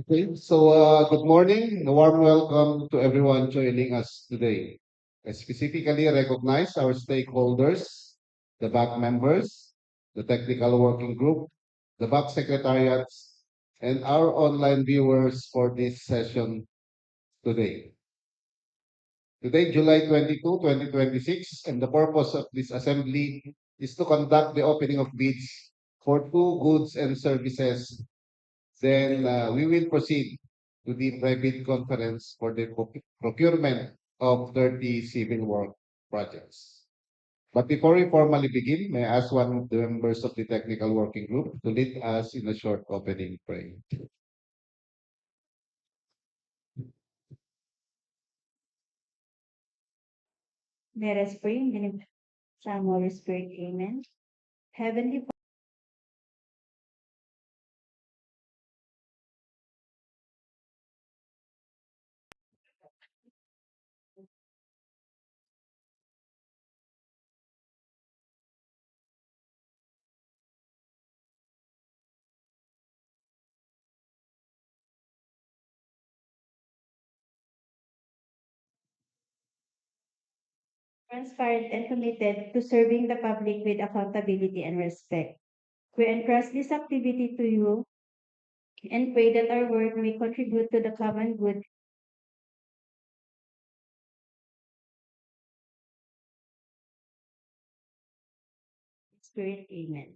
Okay, so good morning. A warm welcome to everyone joining us today. I specifically recognize our stakeholders, the back members, the technical working group, the back secretariats, and our online viewers for this session today. Today, July 22, 2026, and the purpose of this assembly is to conduct the opening of bids for two goods and services. Then we will proceed to the private conference for the procurement of 30 civil work projects. But before we formally begin, may I ask one of the members of the technical working group to lead us in a short opening prayer. Let us pray in the name of Son, Holy Spirit. Amen. Heavenly transparent and committed to serving the public with accountability and respect. We entrust this activity to you and pray that our work may contribute to the common good. Spirit. Amen.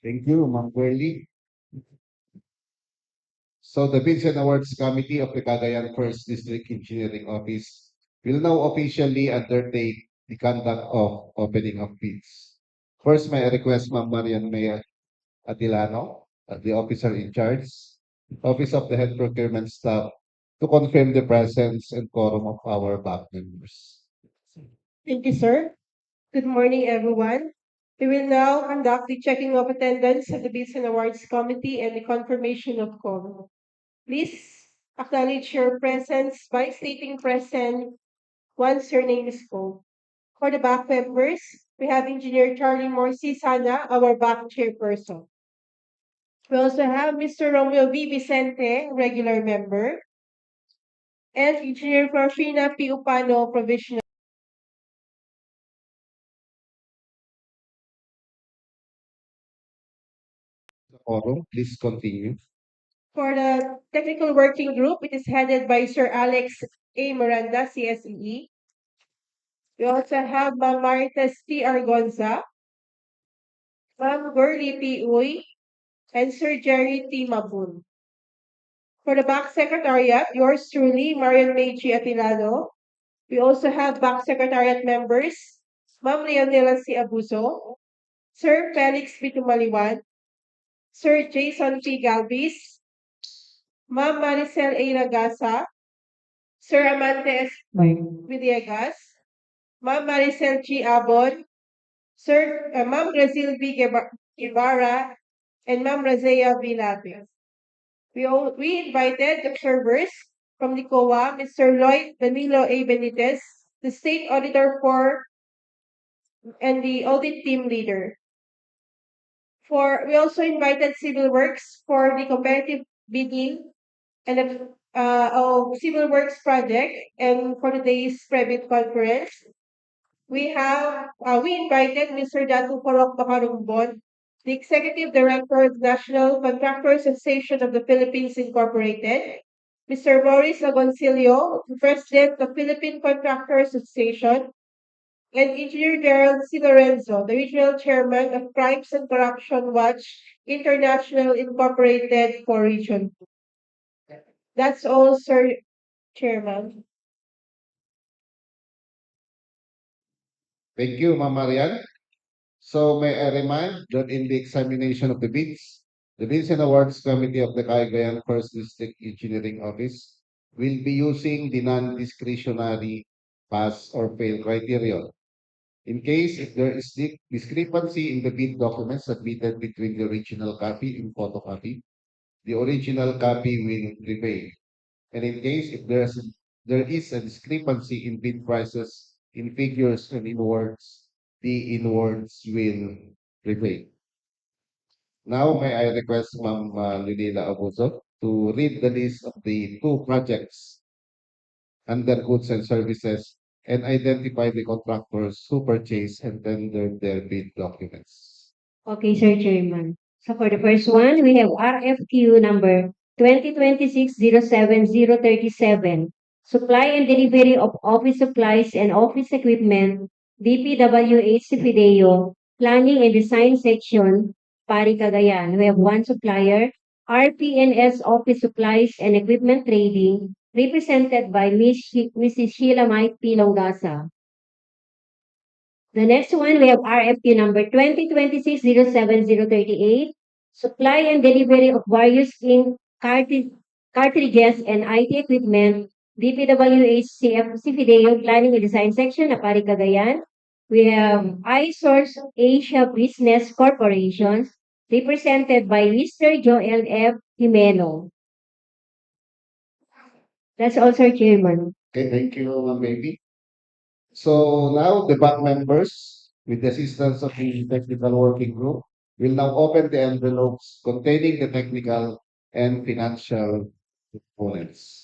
Thank you, Ma'am Curly. So the Bids and Awards Committee of the Cagayan First District Engineering Office will now officially undertake the conduct of opening of bids. First, may I request Ma'am Marian May Atilano, the officer in charge, Office of the Head Procurement Staff, to confirm the presence and quorum of our back members. Thank you, sir. Good morning, everyone. We will now conduct the checking of attendance of the Bids and Awards Committee and the confirmation of quorum. Please acknowledge your presence by stating present once your name is called. For the back members, we have Engineer Charlie Morsi Sana, our back chairperson. We also have Mr. Romeo V. Vicente, regular member, and Engineer Farfina P. Upano, provisional. Quorum, please continue. For the technical working group, it is headed by Sir Alex A. Miranda, CSEE. We also have Ma'am Marites T. Argonza, Ma'am Gurley P. Uy, and Sir Jerry T. Mabun. For the back secretariat, yours truly, Marian Meiji Atilano. We also have back secretariat members, Ma'am Leonela C. Abuso, Sir Felix B. Tumaliwan, Sir Jason P. Galvis, Ma'am Maricel A. Ragasa, Sir Amante S. Villegas, Ma'am Maricel G. Abon, Ma'am Brazil B. Guevara, and Ma'am Razea V. Lapis. We invited observers from the COA, Mr. Lloyd Danilo A. Benitez, the State Auditor and the Audit Team Leader. We also invited Civil Works for the competitive bidding and of Civil Works project and for today's private conference. We invited Mr. Datu Porok Bakarumbon, the Executive Director of the National Contractors Association of the Philippines Incorporated, Mr. Boris Agoncillo, the President of Philippine Contractors Association, and Engineer Gerald C. Lorenzo, the Regional Chairman of Crimes and Corruption Watch International Incorporated for Region 2. That's all, Sir Chairman. Thank you, Ma'am Marian. So may I remind that in the examination of the Bids and Awards Committee of the Cagayan First District Engineering Office will be using the non-discretionary pass or fail criterion. In case if there is discrepancy in the bid documents submitted between the original copy and photocopy, the original copy will prevail. And in case if there is a discrepancy in bid prices in figures and in words, the in words will prevail. Now, may I request Ma'am Lunila Abuso to read the list of the two projects under goods and services and identify the contractors who purchased and tendered their bid documents. Okay, Sir Chairman. So for the first one, we have RFQ number 2026-07037, supply and delivery of office supplies and office equipment, DPWH Fideo, planning and design section, Pari Cagayan. We have one supplier, RPNS Office Supplies and Equipment Trading, represented by Mrs. Sheila Mike P. Longasa. The next one, we have RFQ number 2026-07038, supply and delivery of various ink cartridges and IT equipment, DPWHCF Fideo Planning and Design Section, Apari Cagayan. We have iSource Asia Business Corporations, represented by Mr. Joel F. Jimeno. That's also Chairman. Okay, thank you, Ma'am Baby. So now the bank members, with the assistance of the technical working group, will now open the envelopes containing the technical and financial components.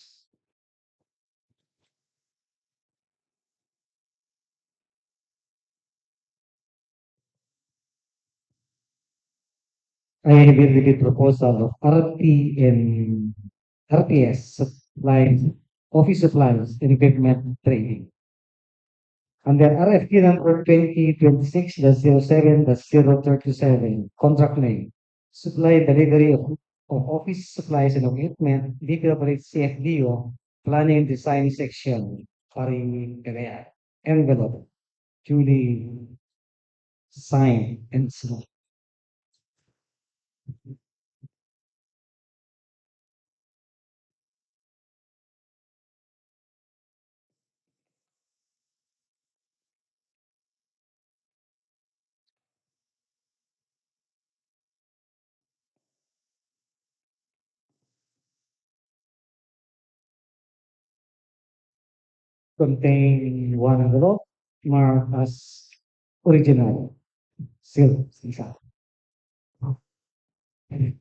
I will read the proposal of RP and RPS supplies, office supplies, and equipment trading. Under RFQ number 2026-07-037, contract name, supply and delivery of office supplies and equipment, DPWH CFDO, planning and design section, Pari Cagayan, envelope, duly signed and sealed. Contain one envelope marked as original, sealed. Isa. The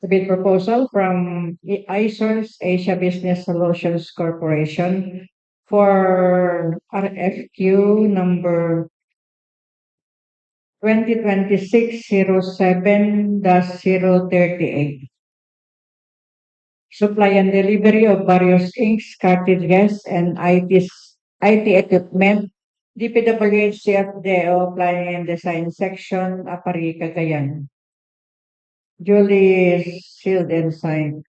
bid proposal from iSource Asia Business Solutions Corporation for RFQ number 2026-07-038. Supply and delivery of various inks, cartridges, and IT equipment, DPWH CFDO Planning and Design Section, Apari Cagayan. Duly sealed and signed.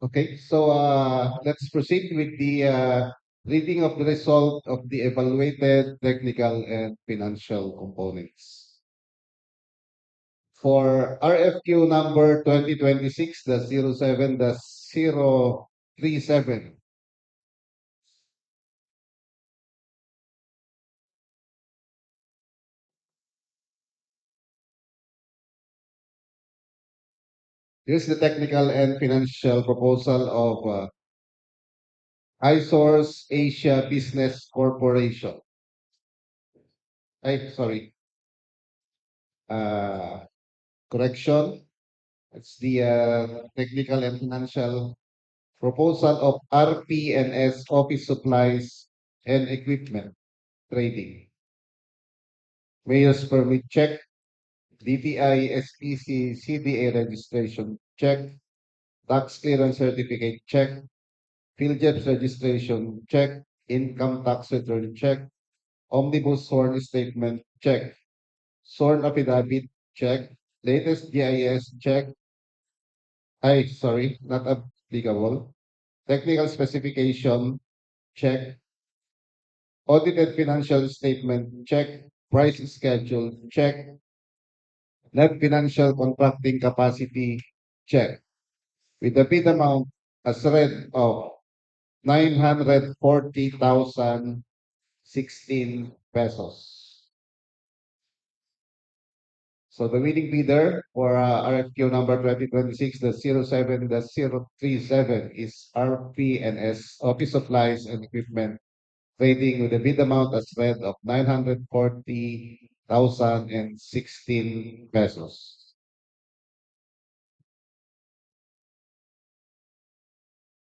Okay, so let's proceed with the reading of the result of the evaluated technical and financial components. For RFQ number 2026-07-037, here's the technical and financial proposal of iSource Asia Business Corporation. Ay, sorry. Uh, Correction. It's the technical and financial proposal of RP&S Office Supplies and Equipment Trading. Mayor's Permit check. DTI SPC CDA registration check. Tax clearance certificate check. PhilJEPS registration check. Income tax return check. Omnibus sworn statement check. Sworn affidavit check. Latest GIS check. Ay, sorry, not applicable. Technical specification check. Audited financial statement check. Price schedule check. Net financial contracting capacity check. With the bid amount as read of 940,016 pesos. So the winning bidder for RFQ number 2026-07-037 is RP&S Office Supplies and Equipment Trading with a bid amount as read of 940,016 pesos.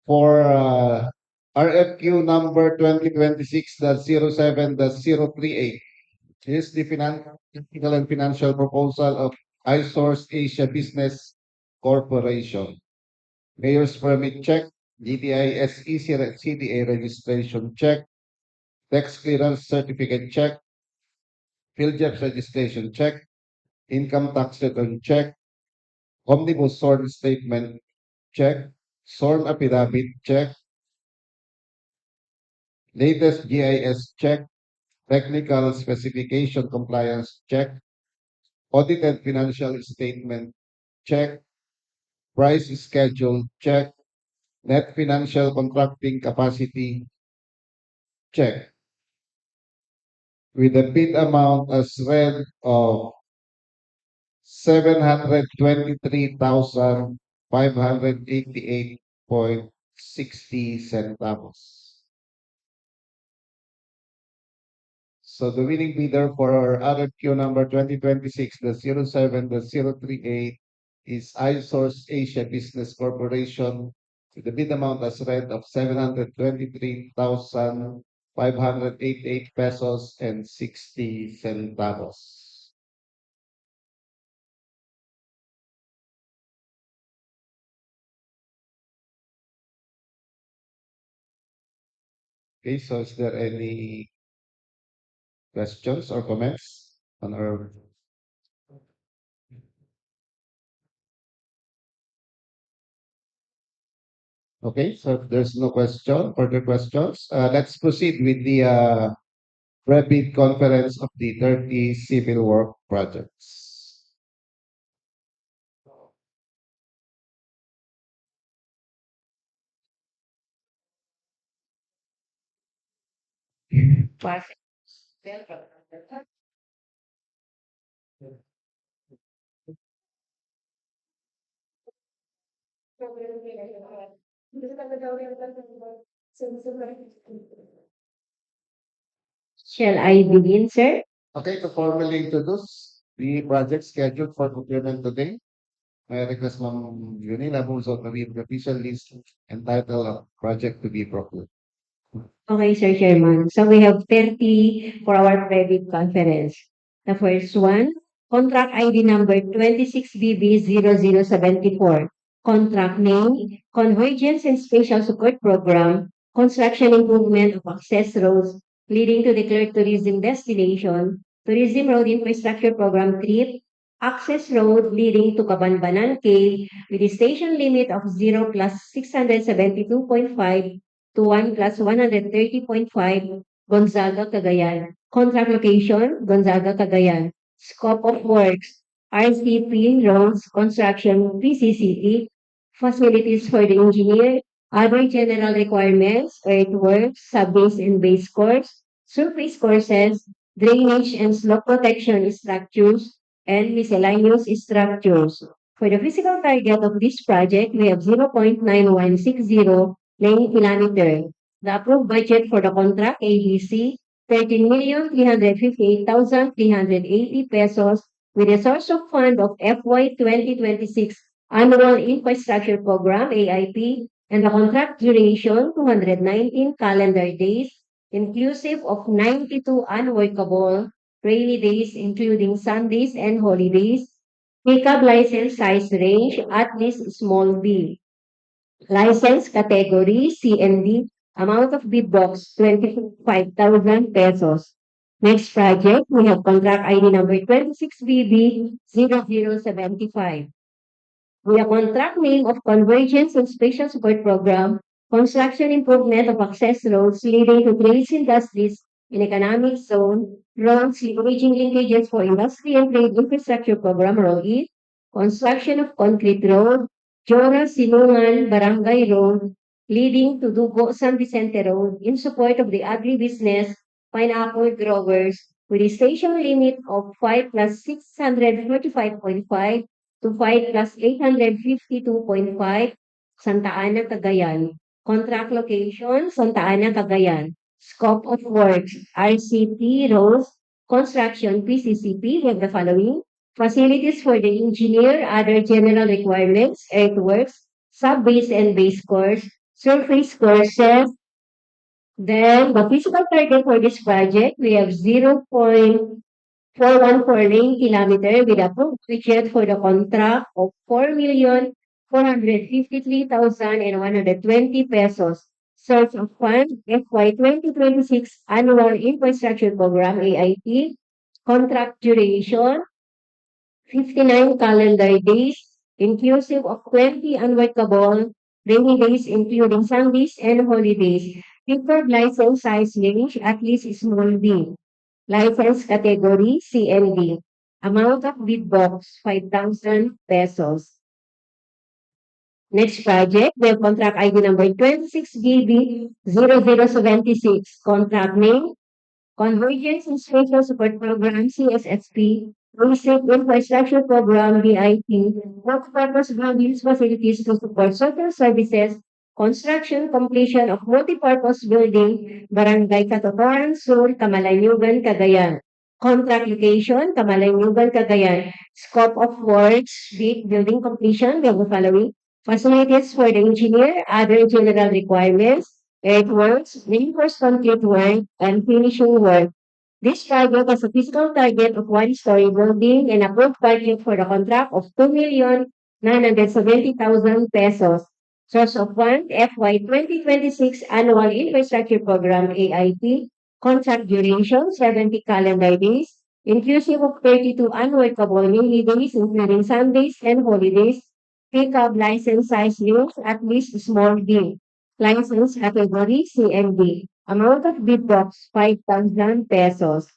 For RFQ number 2026-07-038, here's the technical and financial proposal of iSource Asia Business Corporation. Mayor's permit check, GTI SEC CDA registration check, tax clearance certificate check, PhilJEPS registration check, income tax return check, omnibus sworn statement check, sworn affidavit check, latest GIS check, technical specification compliance check, audited financial statement check, price schedule check, net financial contracting capacity check, with the bid amount as read of 723,588.60 centavos. So the winning bidder for RFQ number 2026-07-038 is iSource Asia Business Corporation with the bid amount as read of 723,588 pesos and 60 centavos. Okay, so is there any questions or comments on our? Okay, so if there's no further questions, let's proceed with the rapid conference of the 30 civil work projects. Shall I begin, sir? Okay, to formally introduce the project scheduled for procurement today, I request Ma'am Yunila Bunso to read the official list and title of project to be procured. Okay, Sir Chairman. So we have 30 for our private conference. The first one, contract ID number 26BB0074. Contract name, Convergence and Spatial Support Program, Construction Improvement of Access Roads leading to declared tourism destination, Tourism Road Infrastructure Program TRIP, access road leading to Cabanbanan Cave with a station limit of 0 plus 672.5 to 1 plus 130.5, Gonzaga, Cagayan. Contract location, Gonzaga, Cagayan. Scope of works, RCP, roads, construction, PCCP, facilities for the engineer, other general requirements, earthworks, sub-base and base course, surface courses, drainage and slope protection structures, and miscellaneous structures. For the physical target of this project, we have 0.9160 lane kilometer. The approved budget for the contract ABC, 13,358,380 pesos with a source of fund of FY 2026 Annual Infrastructure Program AIP and the contract duration 219 calendar days inclusive of 92 unworkable rainy days including Sundays and holidays, pickup license size range at least small b, license category CND, amount of bid box 25,000 pesos. Next project, we have contract ID number 26BB0075. With a contract name of Convergence and Special Support Program, construction improvement of access roads leading to trades industries in economic zone, roads leveraging linkages for industry and trade infrastructure program, ROID, construction of concrete road, Diora-Zinungan Barangay Road, leading to Dugo San Vicente Road in support of the agribusiness pineapple growers with a station limit of 5 plus 645.5 to 5 plus 852.5, Santa Ana, Cagayan. Contract location, Santa Ana, Cagayan. Scope of works, RCP, roads, construction, PCCP, we have the following. Facilities for the engineer, other general requirements, earthworks, sub-base and base course, surface courses. Then the physical target for this project, we have 0.414 lane kilometer with approved budget for the contract of 4,453,120 pesos. Source of fund, FY 2026 Annual Infrastructure Program, AIP. Contract duration, 59 calendar days, inclusive of 20 unworkable rainy days, including Sundays and holidays. Preferred license size range, at least small b. License category, CND. Amount of bid box, 5,000 pesos. Next project, we have contract ID number 26BB0076. Contract name, Convergence and Special Support Program, CSSP, Basic Infrastructure Program, BIP, Multipurpose Buildings Facilities to Support Social Services, Construction Completion of Multipurpose Building, Barangay Catotoran Sur, Camalaniugan, Cagayan. Contract location, Camalaniugan, Cagayan. Scope of works, big building completion, we have the following. Facilities for the engineer, other general requirements, earthworks, reinforced concrete work, and finishing work. This project has a physical target of one-story building and approved budget for the contract of 2,970,000 pesos. Source of fund, FY 2026 Annual Infrastructure Program, AIP. Contract duration, 70 calendar days, inclusive of 32 unworkable rainy days, including Sundays and holidays. Pickup license size range, at least small b. License category, CMD. Amount of bid box, 5,000 pesos.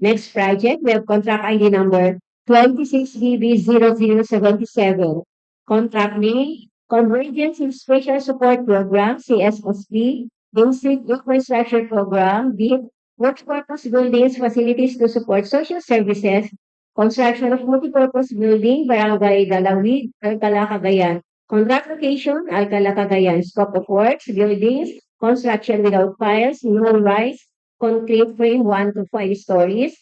Next project, we have contract ID number 26BB0077. Contract name, Convergence and Special Support Program, CSSP, Basic Infrastructure Program, BID, Workpurpose Buildings Facilities to Support Social Services, Construction of Multipurpose Building, Barangay Dalaoig, Alcala, Cagayan. Contract location, Alcala, Cagayan. Scope of works, buildings, construction without piles, no-rise, concrete frame 1 to 5 stories,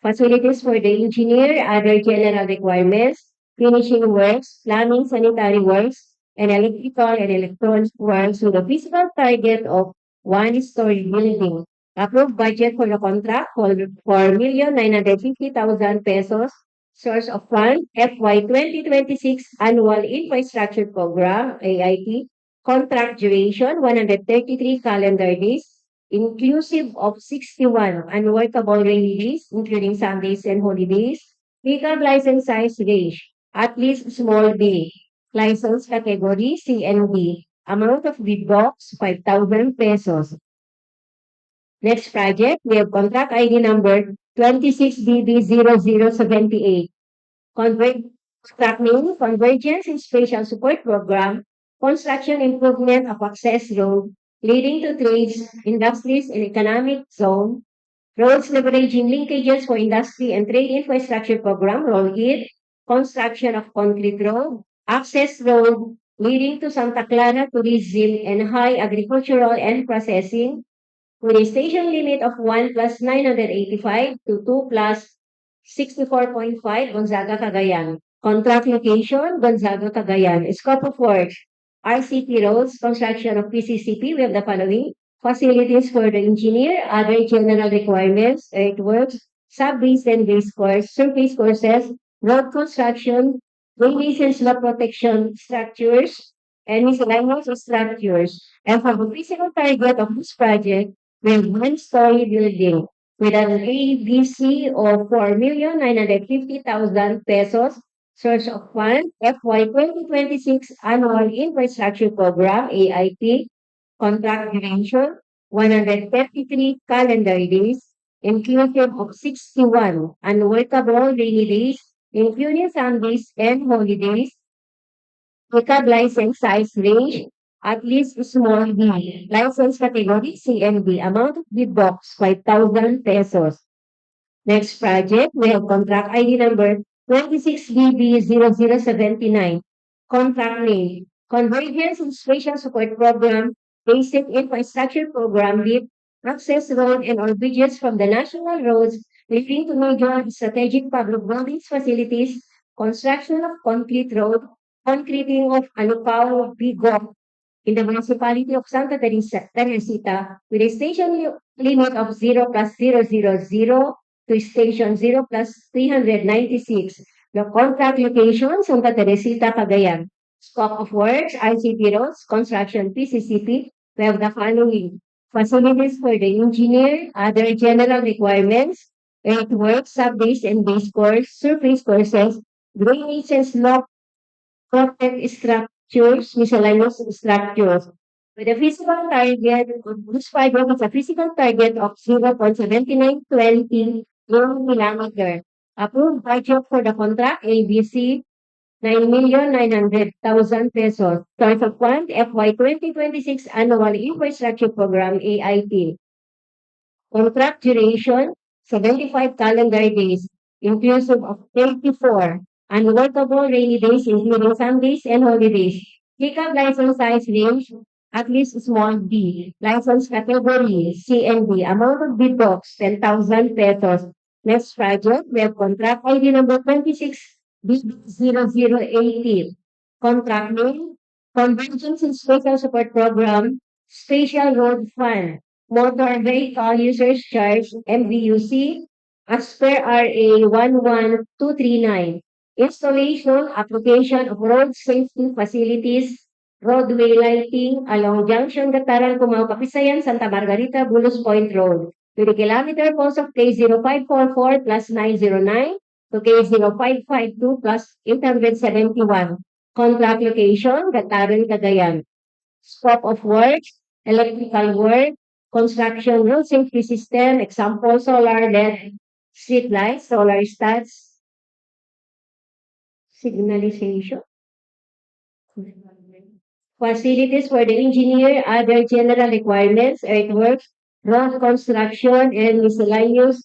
facilities for the engineer, other general requirements, finishing works, plumbing, sanitary works, and electrical and electronic works with a physical target of one-story building. Approved budget for the contract for 4,950,000 pesos. Source of fund, FY 2026 Annual Infrastructure Program, AIT. Contract duration, 133 calendar days, inclusive of 61 unworkable rainy days, including Sundays and holidays. Pickup license size range, at least small B. License category C and D. Amount of bid box, 5,000 pesos. Next project, we have contract ID number 26BB0078. Contract name, Convergence and Spatial Support Program, construction improvement of access road leading to trades, industries, and economic zone, roads leveraging linkages for industry and trade infrastructure program, roll it, construction of concrete road, access road leading to Santa Clara tourism and high agricultural and processing, with a station limit of 1 plus 985 to 2 plus 64.5 Gonzaga, Cagayan. Contract location, Gonzaga, Cagayan. Scope of work, RCP roads, construction of PCCP. We have the following. Facilities for the engineer, other general requirements, earthworks, sub-base and base course, surface courses, road construction, drainage and slope protection structures, and miscellaneous structures. And for the physical target of this project, with one-story building with an ABC of 4,950,000 pesos. Source of fund, FY 2026 Annual Infrastructure Program, AIP. Contract duration, 133 calendar days, inclusive of 61 unworkable rainy days, including Sundays and holidays. Pickup license size range, at least small B. License category C and D. Amount of bid box, 5,000 pesos. Next project, we have contract ID number 26BB0079. Contract name, Convergence and Spatial Support Program, Basic Infrastructure Program, with access road and or bridges from the national roads leading to major strategic public buildings facilities, construction of concrete road, concreting of Alupao, Bigo, in the municipality of Santa Teresita, with a station limit of 0 plus 000 to station 0 plus 396. The contract location, Santa Teresita, Cagayan. Scope of works, ICT roads, construction, PCCP. We have the following. Facilities for the engineer, other general requirements, earthworks, sub-base and base course, surface courses, drainage and slope protect structures, miscellaneous structures. With a physical target, this fiber has a physical target of 0.7920 millimeter. Approved budget for the contract, ABC, 9,900,000 pesos. Source of fund, FY 2026 Annual Infrastructure Program, AIP. Contract duration, 75 calendar days, inclusive of 34 unworkable rainy days, including Sundays and holidays. Pickup license size range, at least small B. License category, C and D. Amount of bid box, 10,000 pesos. Next project, we have contract ID number 26B0080. Contract name, Convergence and Special Support Program, Spatial Road Fund. Motor Vehicle Users Charge, MVUC, as per RA 11239. Installation, application of road safety facilities, roadway lighting along Junction Gataran, Cumao, Kapisayan, Santa Margarita, Bulos Point Road. With a kilometer post of K0544 plus 909 to K0552 plus 871. Contract location, Gataran, Cagayan. Scope of work, electrical work, construction road safety system, example, solar LED, street lights, solar stats, signalization. Facilities for the engineer, other general requirements, earthworks, road construction, and miscellaneous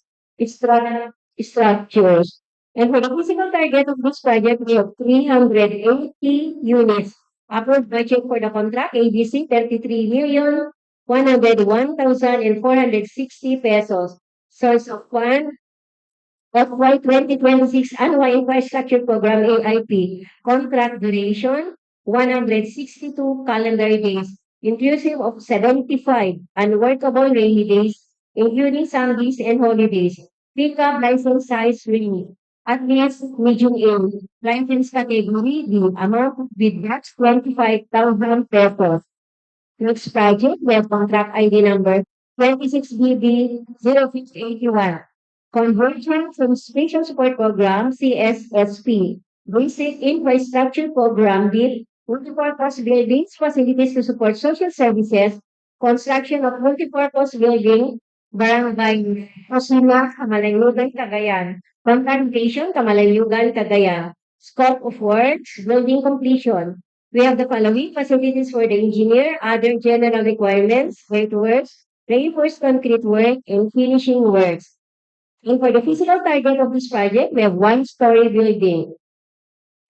structures. And for the physical target of this project, we have 380 units. Approved budget for the contract, ABC, 33,101,460 pesos. Source of fund, FY 2026 Annual Infrastructure Program, AIP. Contract duration, 162 calendar days, inclusive of 75 unworkable rainy days, including Sundays and holidays. Pickup license size range, at least medium A. License category D. Amount of bid box, 25,000 pesos. Next project, we have contract ID number 26BB0581. Convergence Administration Support Program, CSSP. Basic Infrastructure Program, DIP. Multipurpose Buildings, Facilities to Support Social Services. Construction of Multipurpose Building, Barangay Osina, Camalaniugan, Cagayan. Contamination, Camalaniugan, Cagayan. Scope of works, building completion. We have the following facilities for the engineer, other general requirements, earthworks, reinforced concrete work, and finishing works. And for the physical target of this project, we have one-story building.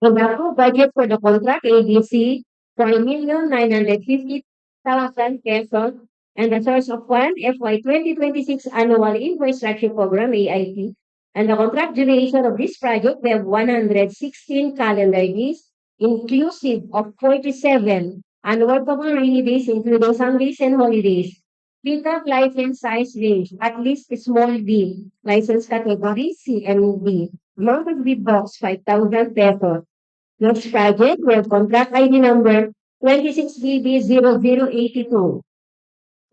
And the approved budget for the contract ABC, 4,950,000 pesos. And the source of fund, FY 2026 Annual Infrastructure Program, AIP. And the contract duration of this project, we have 116 calendar days, inclusive of 47 unworkable rainy days, including Sundays and holidays. Pickup license size range, at least small D. License category C and D. Amount of bid box, 5,000 pesos. Next project, we have contract ID number 26BB0082.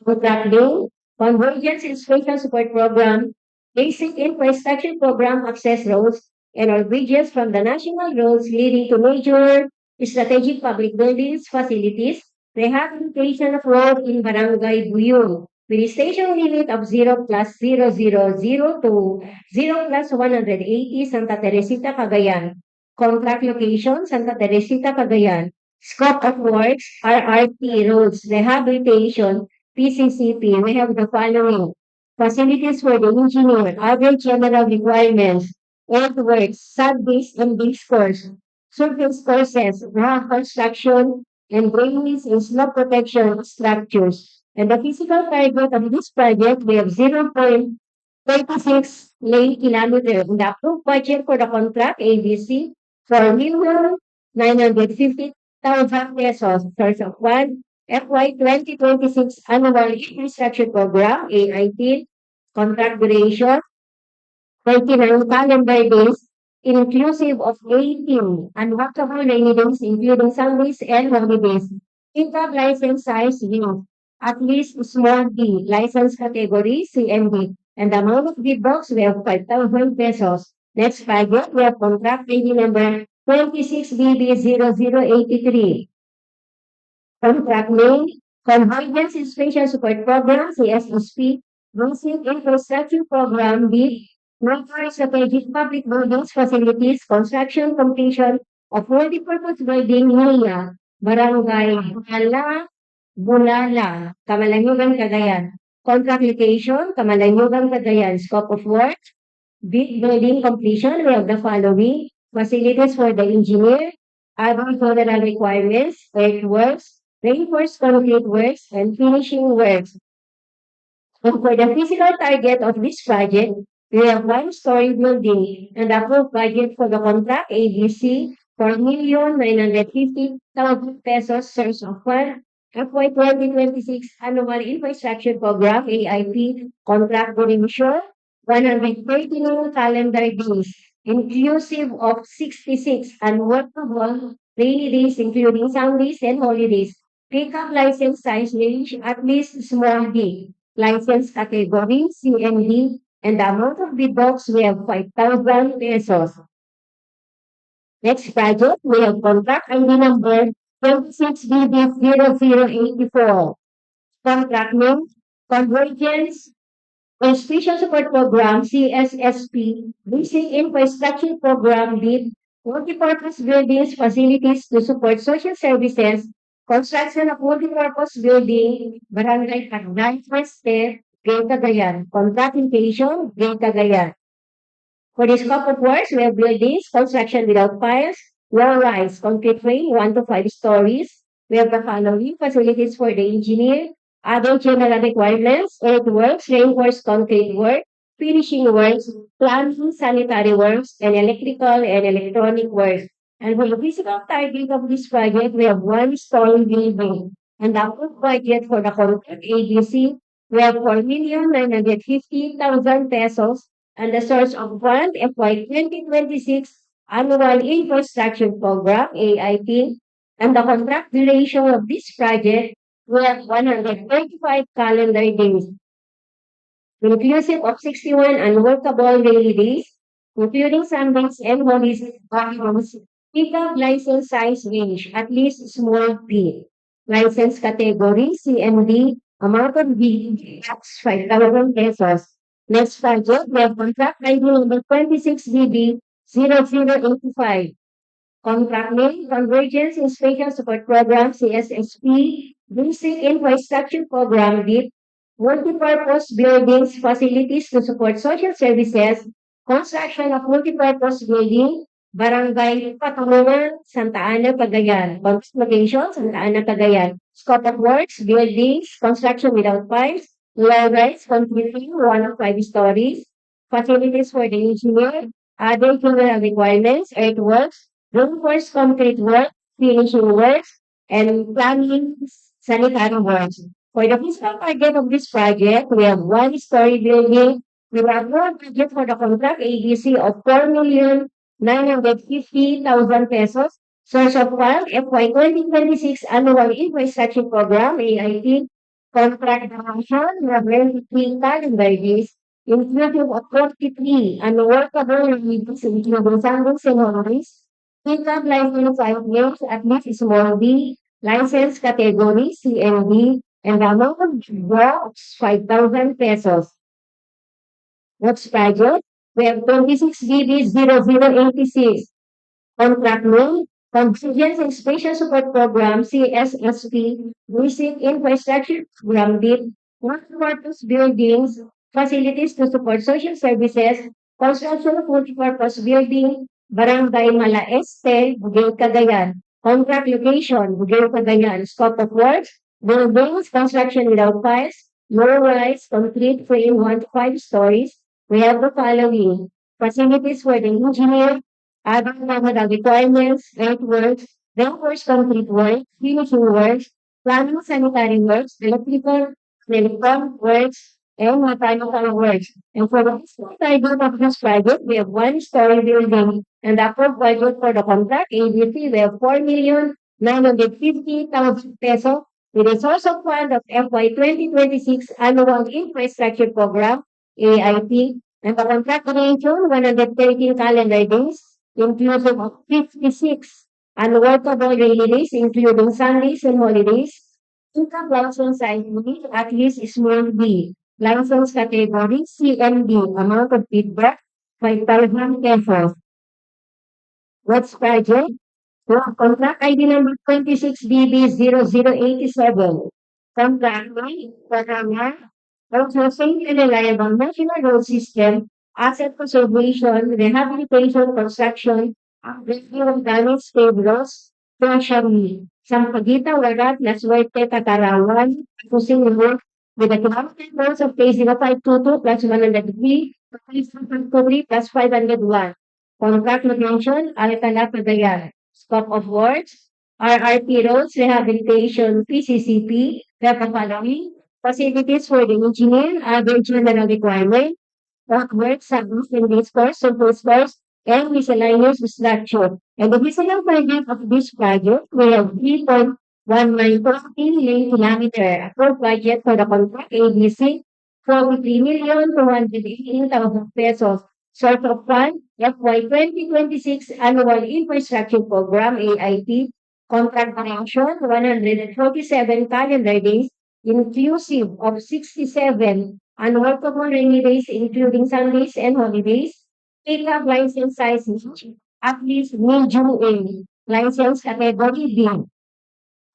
Contract name, Convergence Inspection Support Program, Basic Infrastructure Program Access Roads, and our bridges from the national roads leading to major strategic public buildings, facilities, rehabilitation of road in Barangay Buyong, with a station limit of 0 plus 0002, 0 plus 180, Santa Teresita, Cagayan. Contract location, Santa Teresita, Cagayan. Scope of works, RRT roads, rehabilitation, PCCP. We have the following. Facilities for the engineer, other general requirements, earthworks, sub-base and base course, surface courses, rock construction, and drainage and slope protection structures. And the physical target of this project, we have 0.36 lane kilometer. And the approved budget for the contract, ABC, 4,950,000 pesos. Source of fund, FY 2026 Annual Infrastructure Program, AIT. Contract duration, 39 calendar days, inclusive of 18 unworkable rainy days, including Sundays and holidays. Pickup license size, U. At least small D. License category, CMD. And the amount of bid box, we have 5,000 pesos. Next project, we have contract ID number 26BB0083. Contract name, Convergence Inspection Support Program, CSSP, Basic Infrastructure Program, B, Major Strategic Public Buildings, Facilities, Construction, Completion of Multipurpose Building, NIA, Barangay Bulala, Camalaniugan, Cagayan. Contract location, Camalaniugan, Cagayan. Scope of work, big building completion, we have the following. Facilities for the engineer, other general requirements, earthworks, reinforced concrete works, and finishing works. And for the physical target of this project, we have one-story building and approved budget for the contract ABC, 4,950,000 pesos, source of fund, FY 2026 Annual Infrastructure Program, AIP, contract duration, 139 calendar days, inclusive of 66 unworkable rainy days, including Sundays and holidays. Pickup license size range, at least small D. License category, CMD, and the amount of bid box, we have 5,000 pesos. Next project, we have contract ID number 26BB0084. Contract name, Convergence Institution Support Program, CSSP, Basic Infrastructure Program, BID, Multipurpose Buildings, Facilities to Support Social Services, Construction of Multipurpose Building, Barangay Cagayan, First Step, Cagayan. Contract location, Cagayan. For the scope of works, we have buildings, construction without piles, low-rise, concrete frame, 1 to 5 stories. We have the following facilities for the engineer, other general requirements, earthworks, reinforced concrete work, finishing works, plumbing, sanitary works, and electrical and electronic works. And for the physical target of this project, we have one-story building. And the approved budget for the contract ABC, we have 4,950,000 pesos. And the source of fund, FY 2026 Annual Infrastructure Program, AIP. And the contract duration of this project, we have 135 calendar days. inclusive of 61 unworkable daily days, including Sundays and holidays, pickup license size range, at least small p. License category, CMD, amount of B, tax 5,000 pesos. Next project, we have contract ID number 26BB0085. Contract name, Convergence and Spatial Support Program, CSSP, Basic Infrastructure Program, DIP, Multipurpose Buildings, Facilities to Support Social Services, Construction of Multipurpose Building, Barangay Catotoran, Santa Ana, Cagayan. Contract location, Santa Ana, Cagayan. Scope of works, buildings, construction without pipes, low rise, completing 1 of 5 stories, facilities for the engineer, other general requirements, earthworks, reinforced concrete work, finishing works, and planning sanitary works. For the fiscal target of this project, we have 1 story building. We have no budget for the contract ABC of 4,950,000 pesos. Source of fund, FY 2026 Annual Infrastructure Program, AIT. Contract duration, we have 23 calendar days, inclusive of 43 unworkable releases, including Sundays and holidays. Pickup license type names, at least small b, license category CMD, and the amount of drops 5,000 pesos. Next project, we have 26BB0086. Contract name, Convergence and Spatial Support Program, CSSP, Basic Infrastructure Program, DIP, Multipurpose Buildings, Facilities to Support Social Services, Construction of Multipurpose Building, Barangay Malaeste, Bugay, Cagayan. Contract location, Bugay, Cagayan. Scope of works, buildings, construction without pipes, low-rise, concrete frame 1 to 5 stories. We have the following: facilities for the engineer, other technical requirements, earthworks, reinforced concrete work, finishing works, plumbing sanitary works, electrical, telecom works, and mechanical works. And for the fiscal target of this project, we have 1 story building. And the approved budget for the contract, ABC, we have 4,950,000 pesos with a source of fund of FY 2026 Annual Infrastructure Program, AIP, and the contract duration, 113 calendar days, inclusive of 56 unworkable daily days, including Sundays and holidays. Income license ID, at least small b. License category, CMD, amount of feedback, 5,000 pesos. Next project, contract ID number 26BB0087. Contract name, Programmer, also safe and reliable national road system, asset conservation, rehabilitation, construction, review of damaged cables, treasury, Sampaguita, Warat, La Suerte, Tatarawan, Pusing work with a kilometer loads of K0522 plus 103, plus 501. Contract location, Alcala, Cagayan. Scope of works, RRP roads, rehabilitation, PCCP, the following: facilities for the engineer, other general requirement, work, subs, and discourse, surface course, and miscellaneous structure. And the physical project of this project, we have 3.19 lane kilometer. Approved budget for the contract ABC, 43,218,000 pesos. Source of fund, FY 2026 Annual Infrastructure Program, AIP. Contract duration, 147 calendar days, inclusive of 67 unworkable rainy days, including Sundays and holidays. Pickup license size, at least medium A. License category B.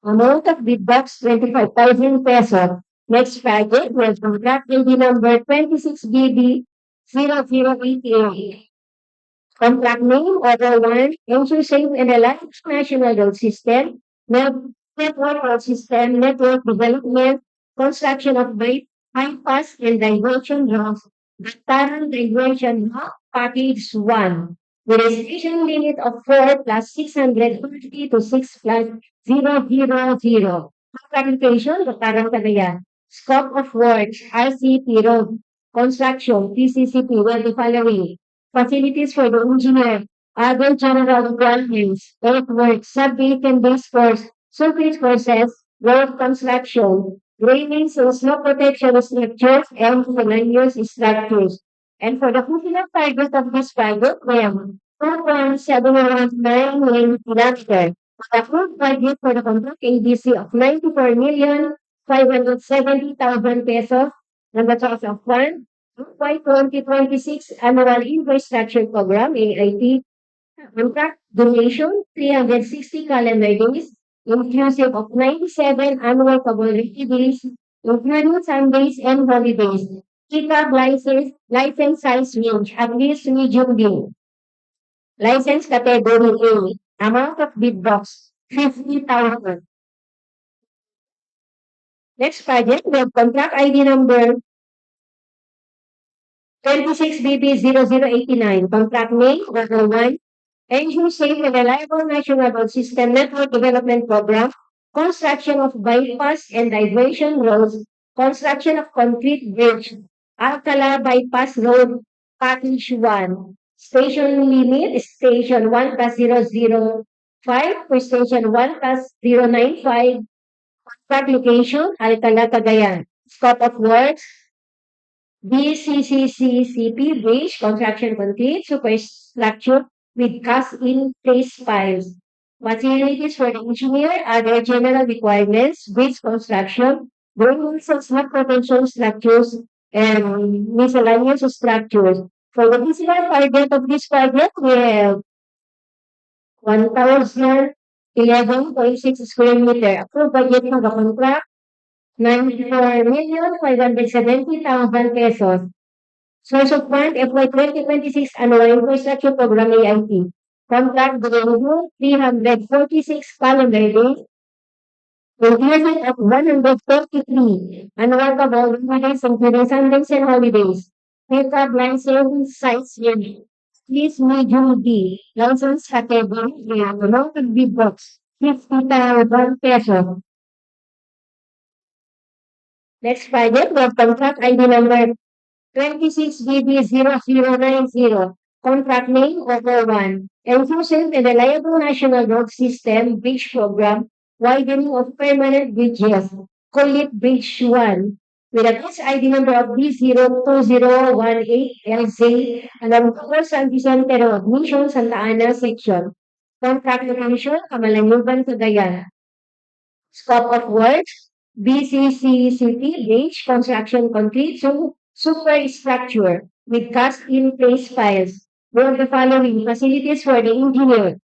Amount of bid box, 25,000 pesos. Next project, was contract ID number 26BB0088. Contract name, Order 1, Ensure Safe and Reliable National Road System, Network Road System, Network Development, Construction of bypass and diversion roads, Dataran Diversion Road, Package 1, with a station limit of 4 plus 630 to 6 plus 000. Application, Dataran Cagayan. Scope of works, RCP Road, Construction, PCCP, were the following: facilities for the engineer, other general requirements, earthworks, sub-base and base course, surface courses, road construction, drainage and snow protection structures, and miscellaneous structures. And for the functional target of this project, we have 2.719 million kilometers. The full budget for the contract ABC of 94,570,000 pesos, and the cost of one, 2026 Annual Infrastructure Program, AIT, contract duration, 360 calendar days, inclusive of 97 annual cavalry days, including Sundays and holidays. Pickup license size range, at least medium D. License category A. Amount of bid box, 50,000. Next project, we have contract ID number 26BB0089. Contract name, level 1. Ensure safe and reliable national road system network development program, construction of bypass and diversion roads, construction of concrete bridge, Alcala bypass road, package 1. Station limit, station 1 plus 005 per station 1 plus 095. Contract location, Alcala, Cagayan. Scope of works, BCCCCP bridge construction complete, superstructure with cast-in-place piles. Facilities for the engineer, other general requirements, bridge construction, buildings and slab protection structures, and miscellaneous structures. For the physical target of this project, we have 1,011.6 square meter. Approved budget for the contract, 94,570,000 pesos. Source of fund, FY 2026 Annual Infrastructure Program AIT. Contract duration, 346 calendar days. Inclusion of 133 annual cavalry days, including Sundays and holidays. Pickup license size unit. Please medium D. License category A. Amount of bid box, 50,000 pesos. Next project, we have contract ID number 26BB0090. Contract name, over 1. Inclusive and reliable national road system bridge program, widening of permanent bridges. Kulit Bridge 1. With a base ID number of B02018LZ, along San Vicente Road, Mission Santa Ana section. Contract location, Camalaniugan, Cagayan. Scope of works, BCCCT bridge construction complete superstructure with cast-in-place piles. Were the following facilities for the engineer,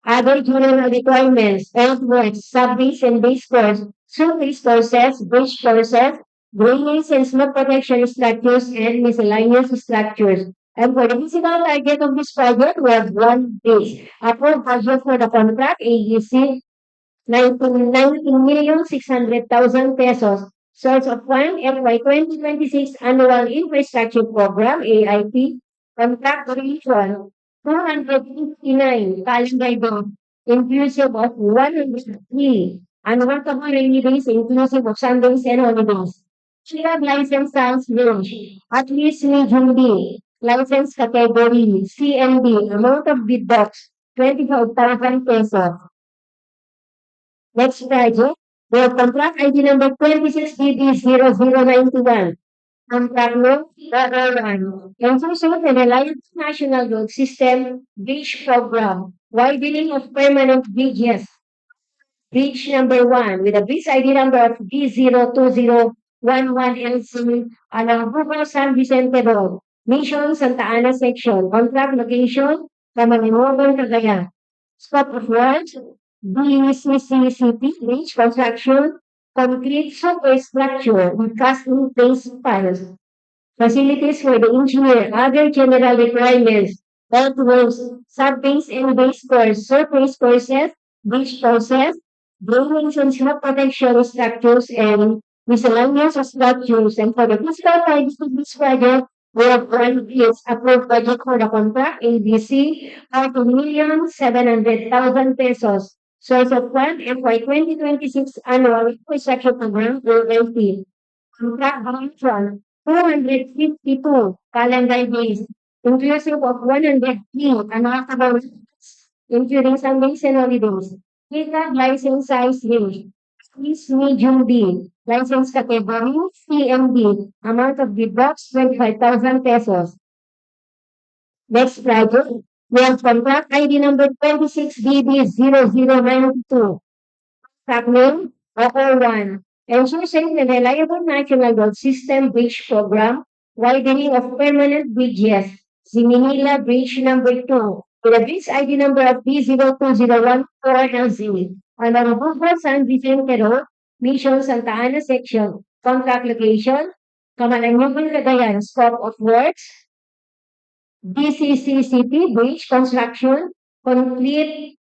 other general requirements, earthworks, sub-base and base course, surface courses, bridge courses, drainage and smoke protection structures, and miscellaneous structures. And for the physical target of this project, we have one base. Approved budget for the contract, AEC, 19,600,000 pesos. Source of fund, FY 2026 Annual Infrastructure Program, AIP. Contract duration, 259 calendar days, inclusive of 103 annual cavalry days, inclusive of Sundays and holidays. Clear license size range, at least medium D. License category, CND. Amount of bid box, 25,000 pesos. Next project, we have contract ID number 26BB0091. Contract name, Clara. Inclusive and reliable national road system bridge program, widening of permanent bridges. Bridge number 1 with a bridge ID number of B02011LC along Dugo, San Vicente Road, Mission Santa Ana section. Contract location, Camalaniugan, Cagayan. Scope of work, BCCCP bridge construction, concrete superstructure with cast-in-place piles. Facilities for the engineer, other general requirements, earthworks, sub-base and base course, surface courses, bridge courses, drainage and smoke protection structures, and miscellaneous structures. And for the physical targets of this project, we have one is approved budget for the contract, ABC, 40,700,000 pesos. Source of fund, FY 2026 Annual Infrastructure Program, ALP. Contract duration, 252 calendar days, inclusive of 103 annual cavalry days, including Sundays and holidays. Pickup license size range, at least medium D. License category CMD. Amount of bid box 25,000 pesos. Next project, we have contract ID number 26BB0092. Track name, OR1. Ensure safe and reliable national road system bridge program, widening of permanent bridges. Manila Bridge number 2. With a bridge ID number of B02014LZ. On Dugo, San Vicente Road, Mission Santa Ana section. Contract location, Camalaniugan, Cagayan. Scope of works, DCCCP bridge construction, complete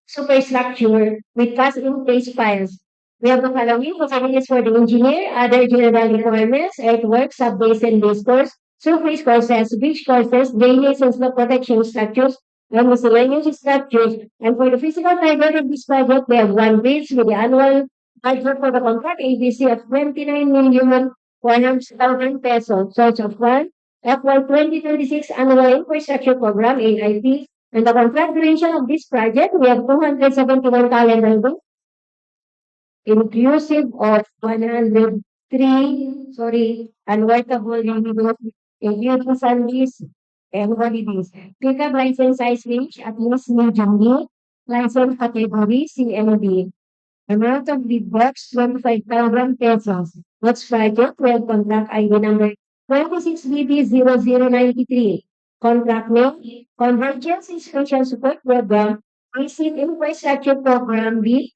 superstructure with cast-in-place files. We have the following facilities for the engineer, other general requirements, earthworks, sub-basin base course, surface courses, beach courses, drainage and slope protection structures, and miscellaneous structures. And for the physical target of this project, we have one bridge with the annual budget for the contract ABC of 29,100,000 pesos. Source of one, FY 2026 Annual Infrastructure Program, AIP, and the contract duration of this project, we have 271 calendar days, inclusive of 103, unworkable leave, including Sundays and holidays. Pickup license size range at least medium D, license category CMD. Amount of bid box 25,000 pesos. Next project, we have contract ID number 26BB0093. Contract name, Convergence Special Support Program, Basic Infrastructure Program B,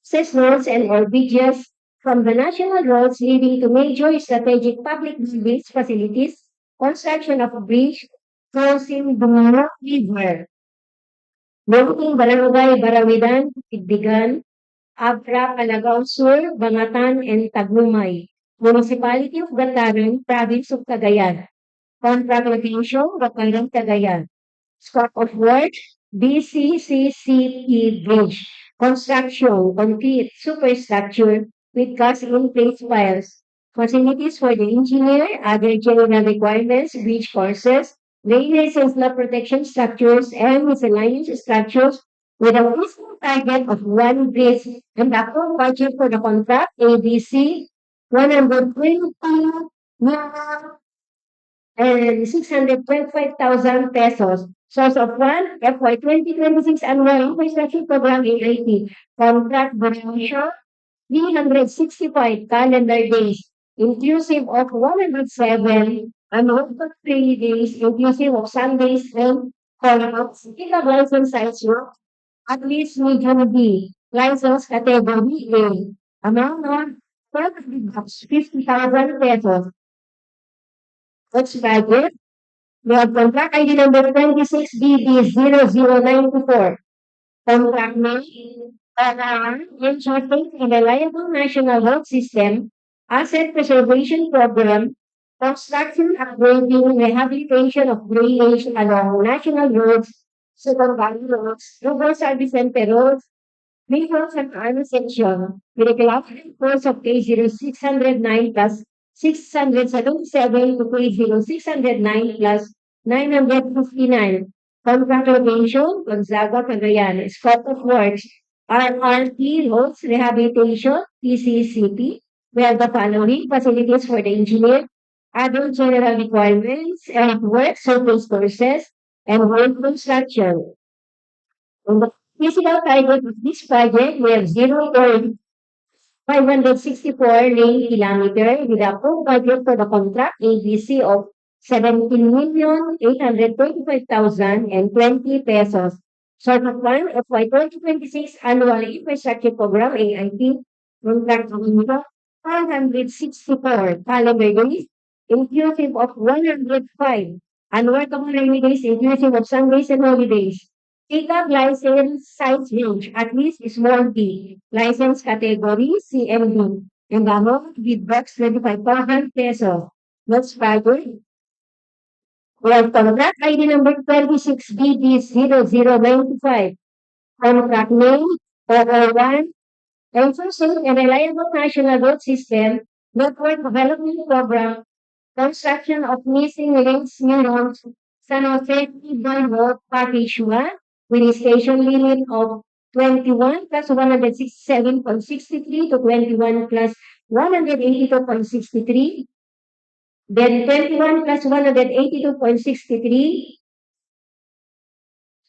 access roads and or bridges from the national roads leading to major strategic public buildings facilities, construction of a bridge crossing the River. Locating Barangay Barawidan, Igdigan, Abra, Calagao Sur, Bangatan, and Tagumay. Municipality of Gataran, Province of Cagayan. Contract location, Bataran, Cagayan. Scope of work, BCCCP Bridge. Construction, complete superstructure with cast-in-place files. Facilities for the engineer, other general requirements, bridge courses, drainage and flood protection structures, and miscellaneous structures with a fiscal target of one bridge and the full budget for the contract, ABC, 120 million and 625,000 pesos. Source of one, FY 2026 Annual Infrastructure Program AIT. Contract duration, 365 calendar days, inclusive of 107 unworkable days, inclusive of Sundays and holidays. Pickup license size work, at least medium B. License category A. Amount of 50,000 pesos. Next budget, we have contract ID number 26BB0094. Contract name, ensure safe and reliable national road system, asset preservation program, construction, upgrading, rehabilitation of drainage along national roads, secondary roads, Dugo sa Vicente roads, Mission Santa Ana section, with a collaborative course of K0609 plus 677 to K0609 plus 959. Contract location, Gonzaga, Cagayan. Scope of works, RRT, roads, rehabilitation, TCCP. We have the following facilities for the engineer, other general requirements, work, surface courses, and road construction. On the physical target of this project, we have 0.564 lane kilometer with a full budget for the contract ABC of 17,825,020 pesos. Sort of one, FY 2026 Annual Infrastructure Program AIP, contract number 564 calendar days, inclusive of 105 unworkable rainy days, inclusive of Sundays and holidays. Pickup license size range, at least small B. License category CMD. And the amount bid box 25,000 pesos. Next project. We have contract ID number 26BB0095. Contract name, OR1. Ensure safe and reliable national road system, network development program, construction of missing links new roads, San Jose Tibon Road, Package 1, with a station limit of 21 plus 167.63 to 21 plus 182.63. Then 21 plus 182.63.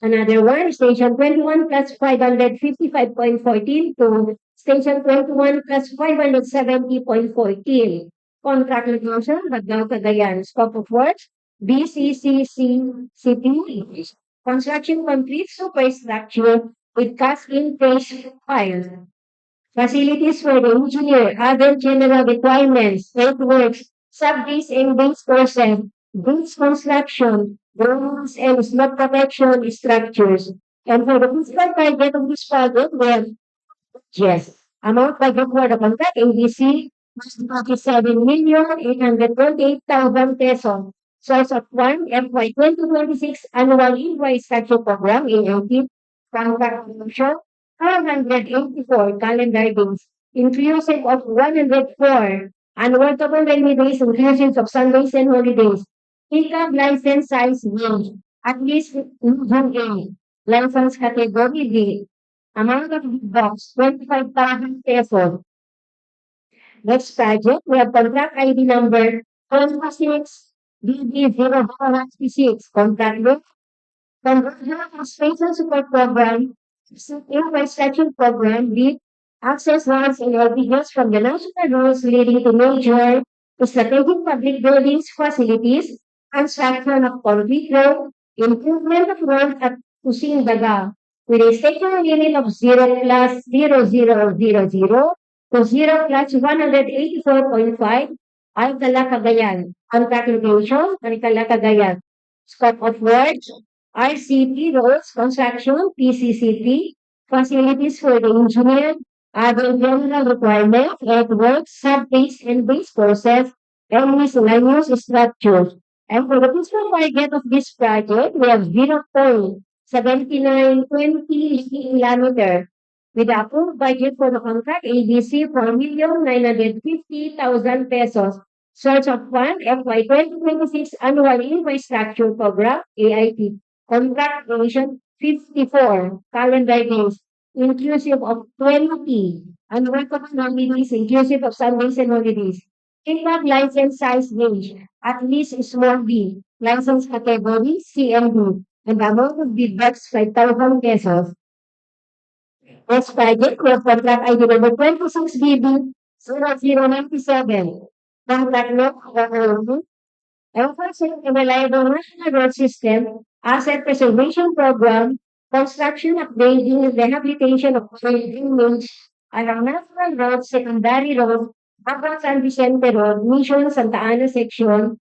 Another one, station 21 plus 555.14 to station 21 plus 570.14. Contract negotiation, Bagao Cagayan. Scope of work, BCCCCP. Construction complete superstructure with cast-in place files. Facilities for the engineer, other general requirements, earthworks, sub-base and base courses, bridge construction, grounds and slot protection structures. And for the fiscal target of this project, we have yes, amount budget for the contract ABC was 47,828,000 pesos. Source of one FY 2026 annual invoice structure program AOP contract duration 484 calendar days, inclusive of 104 unworkable rainy days, inclusive of Sundays and holidays. Pickup license size range at least June A. License category D. Amount of big box, 25,000 pesos. Next project, we have contract ID number 26 BB016. Contract with Conversion of Spatial Support Program, Infrastructure Program with access roads and LPGs from the national roads leading to major strategic public buildings, facilities, construction of concrete road, improvement of road at Kusing Daga, with a stationary unit of 0 plus 0000 to 0 plus 184.5, Alcala, Cagayan. Contract location, Alcala, Cagayan. Scope of work, RCP roads, construction, PCCP, facilities for the engineer, other general requirements, earthworks, sub-base and base courses, and miscellaneous structures. And for the fiscal target of this project, we have 0.7920 kilometer with the approved budget for the contract ABC 4,950,000 pesos. Source of fund FY 2026 annual infrastructure program AIP. Contract duration 54 calendar days, inclusive of 20 unworkable holidays, inclusive of Sundays and holidays. Pickup license size range, at least small B. License category C and D. And the amount of bid box 5,000 pesos. Next project, we have contract ID number 26BB 0097. Contract note, enforcing a reliable national road system, asset preservation program, construction, upgrading, rehabilitation of drainage along national roads, secondary road, Bagong San Vicente Road, Mission Santa Ana section,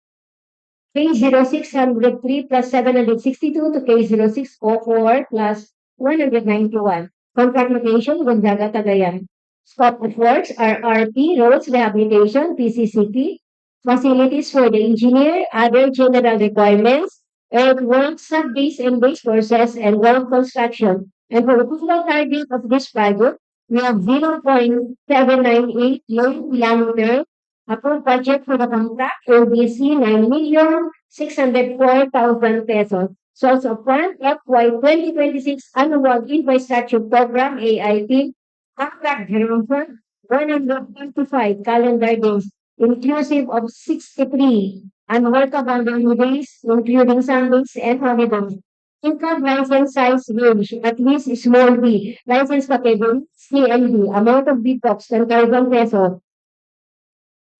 K0603 plus 762 to K0604 plus 191. Contract location, Gonzaga, Cagayan. Scope of works, RRP, roads, rehabilitation, PCCP, facilities for the engineer, other general requirements, earthworks, sub-base and base courses, and road construction. And for the fiscal target of this project, we have 0.798 kilometer. Approved budget for the contract ABC 9,604,000 pesos. Source of fund FY 2026 annual infrastructure program AIP. Contract duration 125 calendar days, inclusive of 63 unworkable days, including Sundays and holidays. Income license size range, at least small B. License category C and D. Amount of bid box 10,000 pesos.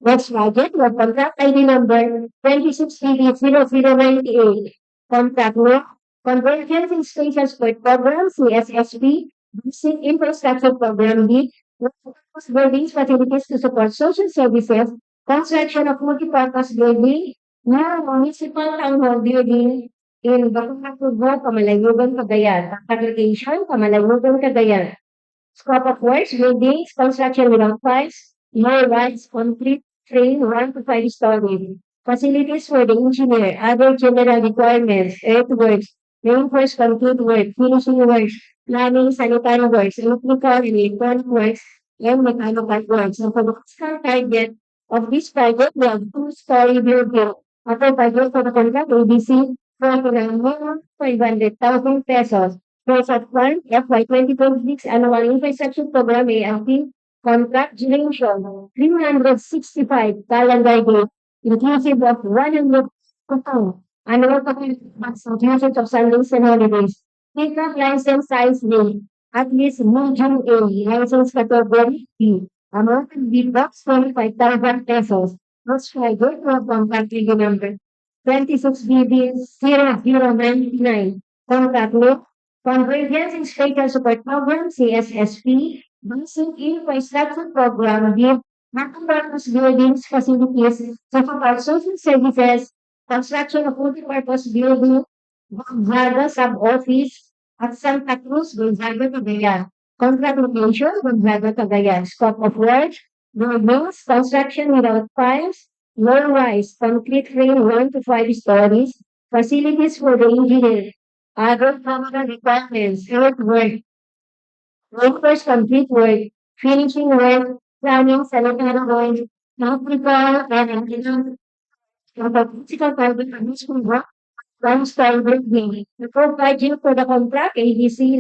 Next project, we have contract ID number 26BB0098. Contract with Convergence in Spatial Support Program, CSSP, Basic Infrastructure Program B, multipurpose buildings, facilities to support social services, construction of multipurpose building, new municipal town hall building in Dugo, Camalaniugan, Cagayan. Contract location, Camalaniugan, Cagayan. Scope of works, buildings, construction without files, low rise, concrete, frame, 1 to 5 stories. Facilities for the engineer, other general requirements, earthworks, reinforced concrete work, finishing works, planning, sanitary works, electrical and electronic works, and mechanical works. And for the fiscal target of this project, we have 2-story building. After budget for the contract, ABC, 49,500,000 pesos. Source of fund, FY 2026 annual infrastructure program ALP Contract duration, 365 calendar days, inclusive of 102 annual contracts inclusive of Sundays and holidays. Pickup license size day, at least medium A, license category B. Amount of bid box, 25,000 pesos. Most Friday, contract legal number 26BB00999. Contract name, Convergence and Spatial Support Program, CSSP, Basic Infrastructure Program, give multipurpose buildings, facilities, support social services, construction of multipurpose building, Gonzaga sub-office at Santa Cruz, Gonzaga, Cagayan. Contract location, Gonzaga, Cagayan. Scope of work, buildings, construction without pipes, low-rise, concrete frame 1 to 5 stories, facilities for the engineer, other common requirements, earthwork, workers complete work, finishing work, planning, sanitary work, electrical and engineering, physical carbon emission work, one-star building. The full budget for the contract, ABC,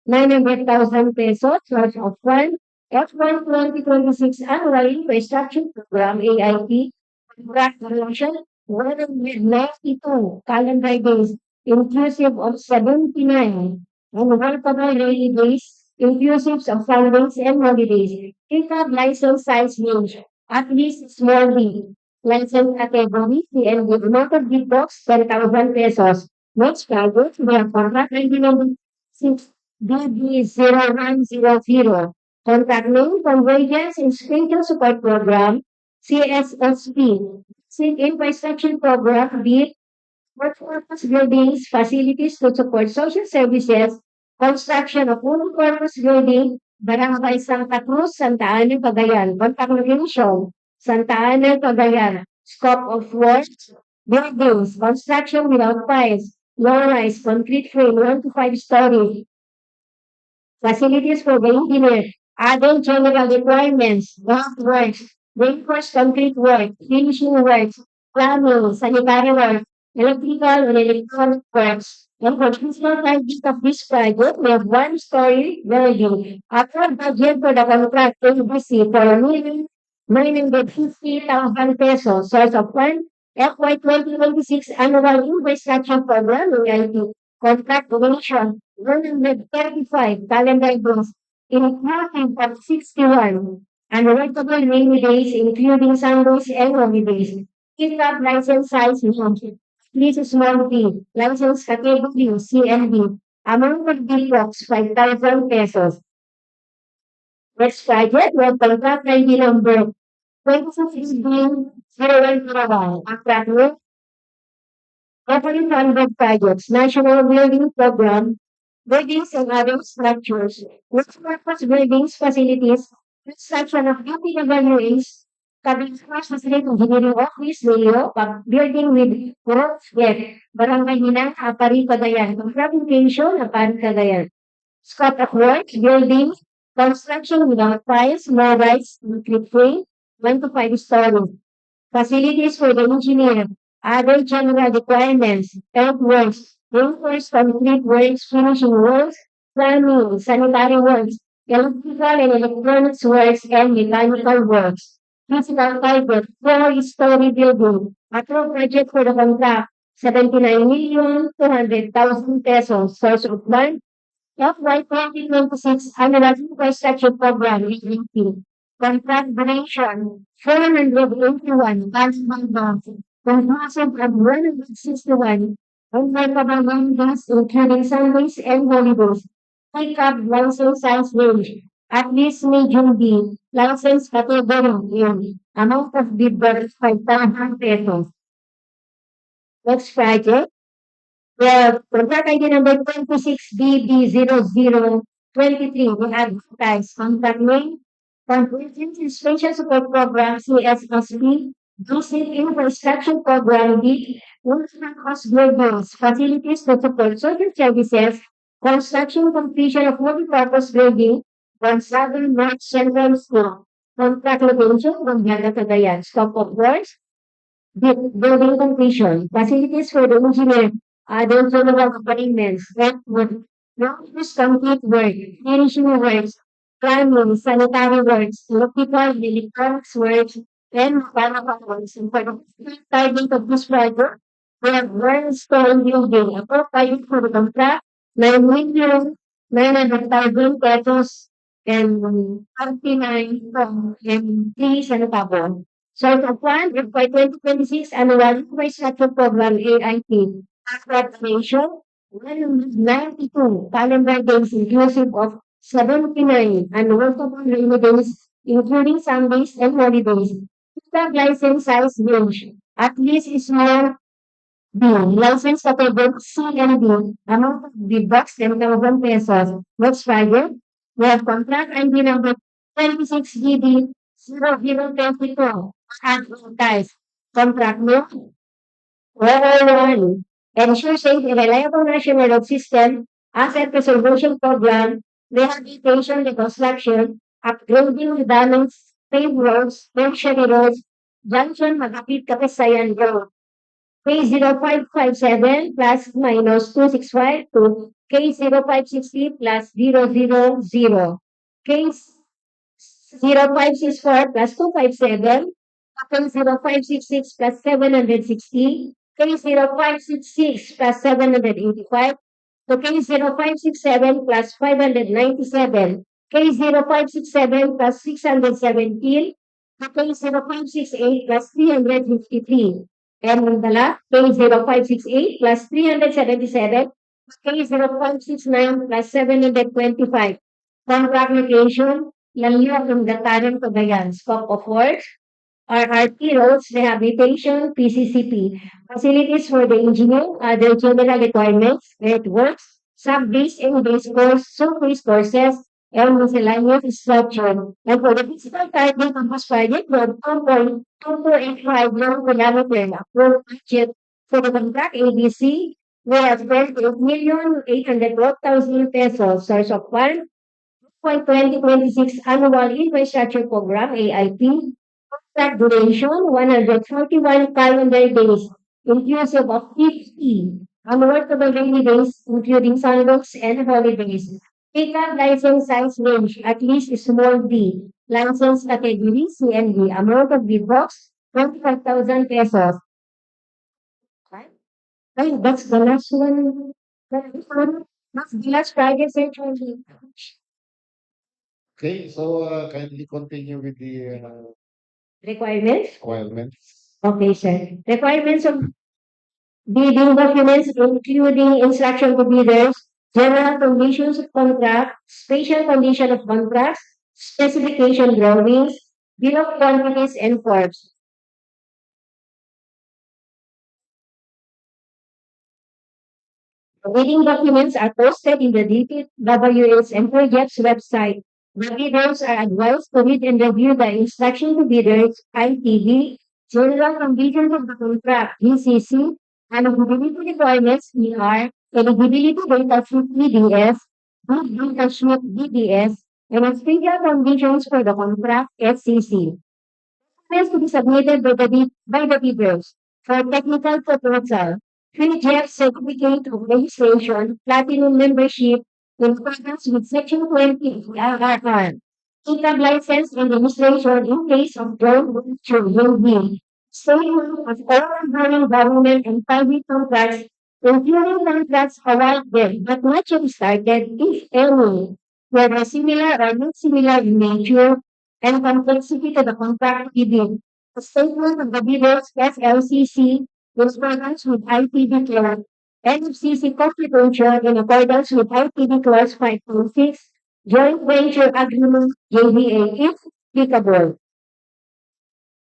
9,900,000 pesos, source of fund, F1 2026 Annual Infrastructure Program, AIP, contract duration, 192 calendar days, inclusive of 79, and workable daily days, inclusive of Sundays and holidays. Pickup license size range, at least small D. License category, CNB, amount of bid box, 10,000 pesos. Next target, the contract ID number 6BB0100. Contact name, Convergence and Spatial Support Program, CSSP. Basic Infrastructure Program, BIT, Workforce Buildings, Facilities to Support Social Services, Construction of Multipurpose Building, Barangay Santa Cruz, Santa Ana, Cagayan. Contact location, Santa Ana, Cagayan. Scope of work, buildings, construction without piles, low-rise, concrete frame, 1 to 5 story, facilities for the engineer, other general requirements, works, reinforced concrete work, finishing works, plumbing, sanitary work, electrical and electronic works. And for physical target of this project, we have one-story building. Upper budget for the contract ABC for 1,950,000 pesos. Source of fund, FY 2026 Annual Infrastructure Program, AIP. Contract duration, 135 calendar days, including of 61 and workable rainy days, including Sundays and holidays. Pickup license size range, please small B, license category CNB, amount of bid box 5,000 pesos. Next project, we have contract ID number 260101. Contract name, Government funded projects, National Building Program, buildings and other structures, multipurpose buildings, facilities, construction of DPWAs, Cabanbanan Facility Engineering Office, Leo, building with roof deck, Barangay Minang, Apari, Cagayan, Communication, Apari, Cagayan. Scope of work, building, construction without piles, no rights, concrete frame, 1 to 5 stories. Facilities for the engineer, other general requirements, earthworks, reinforced concrete works, finishing works, plumbing, sanitary works, electrical and electronics works, and mechanical works. Physical target, 4-story building, approved budget for the contract, 79,200,000 pesos. Source of fund, FY 2026 Annual Infrastructure Program, AEP. Contract duration, 481 months, conclusive of 161 unworkable days, including Sundays and holidays. Pickup license size range, at least medium B, license category A, amount of bid box 5,000 pesos. Next project, the contract ID number 26BB0023, we advertise contract name, Comprehensive Special Support Program, CSSP, Basic Infrastructure Program, B, Workforce Buildings, Facilities to Support Social Services, Construction Completion of Multipurpose Building, Gonzaga North Central School. Contract location, Gonzaga, Cagayan. Scope of works, building completion, facilities for the engineer, other general requirements, work, complete work, finishing works, plumbing, sanitary works, electrical, electronics works, and mechanical works. And for the target of this project, we have one stone building, a profile for the contract, 9,900,000 pesos, and 39 from M3 Sanitabo. Source of fund, FY 2026 Annual Infrastructure Program AIP, appropriation, 192 calendar days inclusive of 79 unworkable rainy days, including Sundays and holidays. Pickup license size range, at least small B. License category C and D. Amount of the box 10,000 pesos. Next Friday, we have contract ID number 26GD 0022. Advertise. Contract name, one. Ensure safe and reliable national road system, asset preservation program, rehabilitation, reconstruction, upgrading the damaged paved roads, tertiary roads, junction Magapit Kapisayan Road. K0557 plus minus 265 to K0560 plus 000. K0564 plus 257, K0566 plus 760, K0566 plus 785, to K0567 plus 597, K0567 plus 617, to K0568 plus 353. And Mandala, K0568 plus 377, K0569 plus 725. Contract location, Lalio in the Taran Cagayan. Scope of work, RRT roads, rehabilitation, PCCP. Facilities for the engineer, other general requirements, earthworks, sub-base and base course, surface courses, and miscellaneous structure. And for the physical target of this project, we have 2.2485 long kilometer approved budget for the contract ABC. We have 28,812,000 pesos. Source of fund, for 2026 Annual Infrastructure Program AIP. Contract duration 141 calendar days, inclusive of 50 unworkable rainy days, including Sundays and holidays. Pickup license size range, at least small D. License category C and D. Amount of bid box 25,000 pesos. Ay, that's the last one. That's the last project, sir. Okay, so kindly continue with the Requirements? requirements. Okay, sir. Requirements of bidding documents including instruction to bidders, general conditions of contract, special condition of contracts, specification drawings, bill of quantities, and forms. The bidding documents are posted in the DPWH and projects website. The bidders are advised to read and review the instruction to bidders, ITB, general conditions of the contract, GCC, and eligibility requirements, ER, eligibility data sheet, EDS, bid data sheet, DDS, and special conditions for the contract, SCC. Documents to be submitted by the bidders for technical proposal. PGF certificate of registration, platinum membership, in accordance with section 20 of the RRR. Income license and registration in case of joint venture will be statement of all ongoing government and private contracts, including contracts awarded but not yet started, if any, whether similar or not similar in nature and complexity to the contract bidding. A statement of the bidders SLCC in accordance with ITB Clause, NFCC Constitution in accordance with ITB Clause 5.6, Joint Venture Agreement JVA if applicable.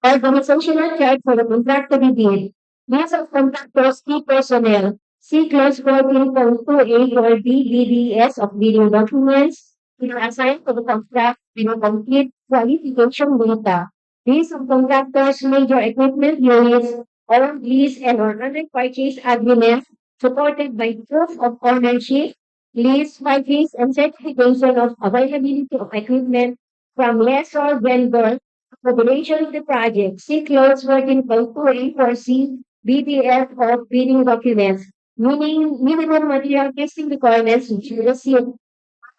Organizational chart for the contract to be bid. List of contractors, key personnel. See clause 14.2A or B, BDS of bidding documents. They are assigned to the contract with a complete qualification data. List of contractors, major equipment units, all lease and or other purchase agreements supported by proof of ownership, lease, purchase, and certification of availability of equipment from lessor vendor for the duration of the project. See clause 14.2A for C, BDF of bidding documents, meaning minimum material testing requirements which you receive.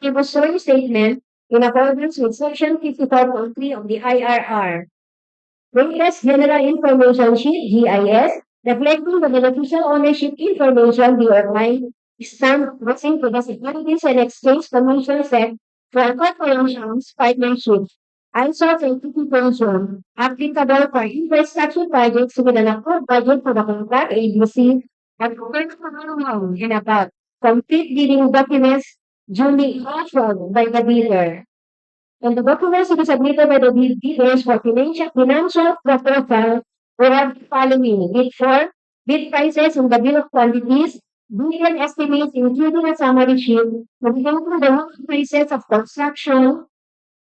Depository statement, in accordance with Section 54.3 of the IRR. Latest General Information Sheet, GIS, reflecting the beneficial ownership information BRI stamped passing to the Securities and Exchange Commission set for corporations partnership. ISO certification applicable for infrastructure projects with an approved budget for the contract agency at and about complete bidding documents duly issued by the bidder. And the documents to be submitted by the bidders for financial proposal will have the following: bid for, bid prices in the bill of quantities, detailed estimates including a summary sheet, indicating the work prices of construction,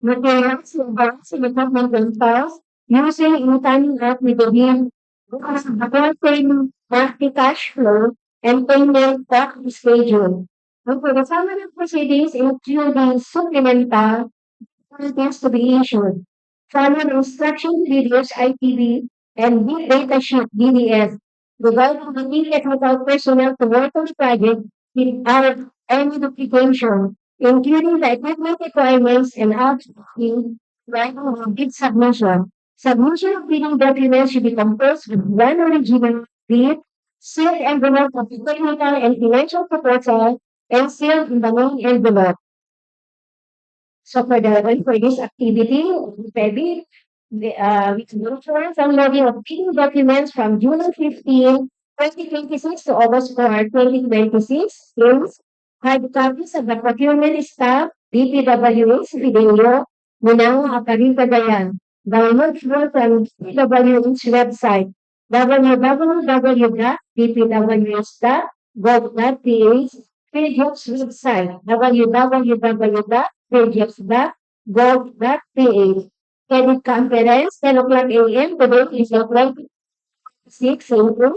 materials, labors, and equipment rentals, using in timing up with the bid, because of the quarterly monthly cash flow and payment back schedule. And for the summary of proceedings, including supplemental has to be issued. Follow instruction videos ITV and big data sheet DDS regarding the new technical personnel to work on the project without any duplication, including the equipment requirements and outputting writing the bid submission. Submission of bidding documents should be composed with one original bid, sealed envelope of the technical and financial proposal, and sealed in the main envelope. So for this activity, maybe we can look for downloading of bidding documents from June 15, 2026 to August 4, 2026. Please, hard copies of the procurement staff, DPWH, video, Minang Aparin Cagayan. Download from DPWH website, www.dpwh.gov.ph, PGF's website, www.pgf.gov.ph. Edit conference, 10 o'clock a.m. Today is April 6 April.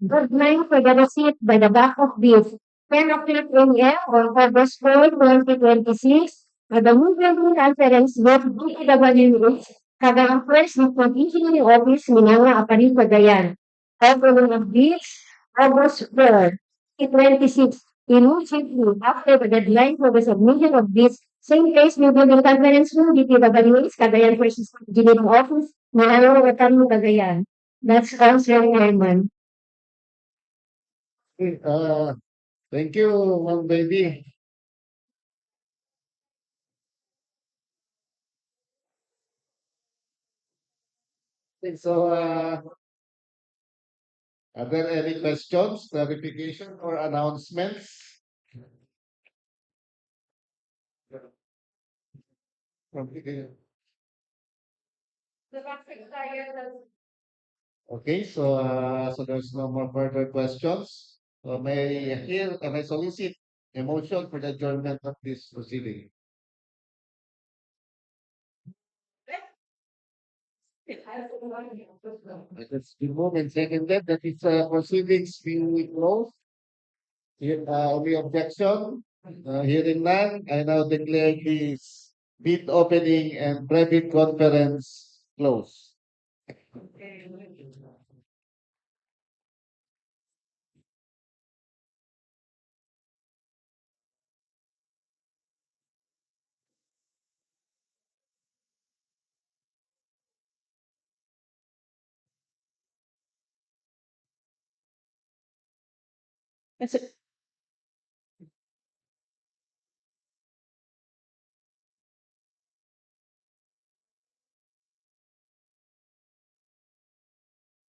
Deadline for the receipt by the back of this 10 o'clock a.m. on August 4, 2026. At the movement conference with DPWH, Cagayan First District Engineering Office, Minanga, Aparin, Cagayan. Opening of this August 4, 2026. Immediately after the deadline for the submission of this same case, we will conference room, DPWH, Cagayan First District Engineering Office, Minanga, Aparin, Cagayan. That's all, Sir Chairman. Okay, thank you, Ma'am Baby. Okay, so, are there any questions, clarification, or announcements? Okay, so, so there's no more further questions. So may I hear, can I solicit a motion for the adjournment of this proceeding? Let's be moved and seconded that its proceedings being closed. Here, any objection? Hearing none, I now declare this bid opening and private conference closed. That's it.